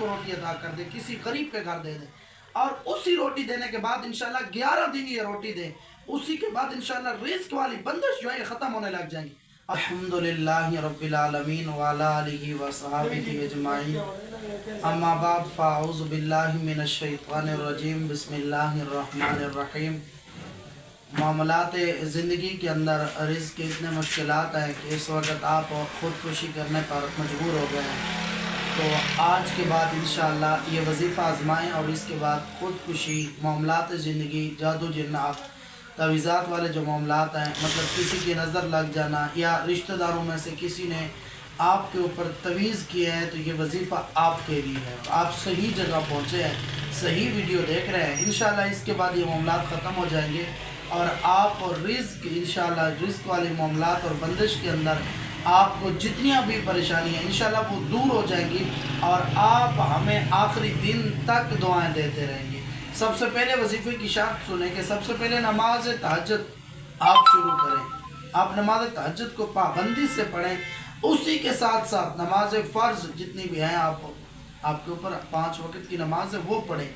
को रोटी अदा कर दे, किसी गरीब के घर दे दे, और उसी रोटी देने के बाद इंशाल्लाह 11 दिन ये रोटी दे, उसी के बाद इंशाल्लाह रिस्क वाली बंदिश जो है ख़त्म होने लग जाएंगी। अल्हम्दुलिल्लाहि रब्बिल आलमीन व अला आलिहि व सहाबिहि अजमाइन, अम्मा बाद फ़अऊज़ु बिल्लाहि मिनश शैतानिर रजीम, बिस्मिल्लाहिर रहमानिर रहीम। मामलात ज़िंदगी के अंदर रिज़्क़ के इतने मुश्किलात हैं कि इस वक्त आप ख़ुदकुशी करने पर मजबूर हो गए हैं। तो आज के बाद इंशाअल्लाह ये वजीफ़ा आजमाएँ और इसके बाद ख़ुदकुशी, मामलात ज़िंदगी, जादू जिन्नात, तवीज़ात वाले जो मामलात हैं, मतलब किसी की नज़र लग जाना या रिश्तेदारों में से किसी ने आपके ऊपर तवीज़ किया है, तो ये वजीफ़ा आपके लिए है। आप सही जगह पहुँचे हैं, सही वीडियो देख रहे हैं। इंशाअल्लाह इसके बाद ये मामलात ख़त्म हो जाएंगे और आप और रिज़्क़ इंशाअल्लाह रिज़्क़ वाले मामलात और बंदिश के अंदर आपको जितनी भी परेशानी है इंशाअल्लाह वो दूर हो जाएंगी और आप हमें आखिरी दिन तक दुआएं देते रहेंगे। सबसे पहले वजीफ़े की शर्त सुने कि सबसे पहले नमाज तहज्जुद आप शुरू करें। आप नमाज तहज्जुद को पाबंदी से पढ़ें, उसी के साथ साथ नमाज फ़र्ज़ जितनी भी हैं आपके ऊपर 5 वक्त की नमाज है वो पढ़ें।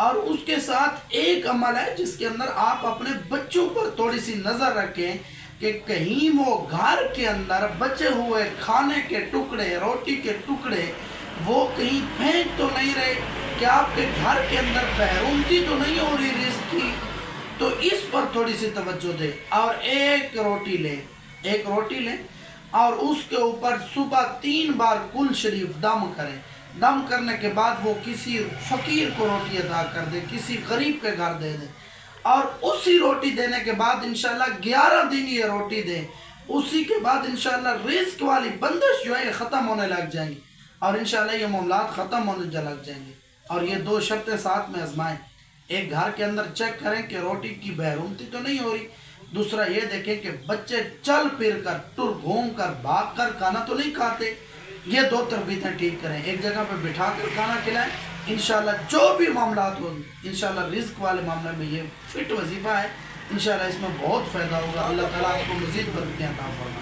और उसके साथ एक अमल है जिसके अंदर आप अपने बच्चों पर थोड़ी सी नज़र रखें कि कहीं वो घर के अंदर बचे हुए खाने के टुकड़े, रोटी के टुकड़े वो कहीं फेंक तो नहीं रहे, कि आपके घर के अंदर बहरूमती तो नहीं हो रही रिज़्क़ की। तो इस पर थोड़ी सी तवज्जो दें और एक रोटी लें और उसके ऊपर सुबह 3 बार कुल शरीफ दम करें। दम करने के बाद वो किसी फ़कीर को रोटी अदा कर दे, किसी गरीब के घर दे दे, और उसी रोटी देने के बाद इंशाल्लाह 11 दिन ये रोटी दे, उसी के बाद इंशाल्लाह रिस्क वाली बंदिश जो है ख़त्म होने लग जाएंगी और इंशाल्लाह ये मामलात ख़त्म होने लग जाएंगे। और ये 2 शर्तें साथ में आजमाएं। एक, घर के अंदर चेक करें कि रोटी की बहरूमती तो नहीं हो रही। दूसरा ये देखें कि बच्चे चल फिर कर, टुर घूम कर, भाग कर खाना तो नहीं खाते। ये 2 तरबीतें ठीक करें, एक जगह पे बिठा कर खाना खिलाएं। इंशाल्लाह जो भी मामलात हो, इंशाल्लाह रिज़्क़ वाले मामले में ये फिट वजीफ़ा है। इंशाल्लाह इसमें बहुत फ़ायदा होगा। अल्लाह ताला आपको मज़ीद बरकतें अता फरमाए।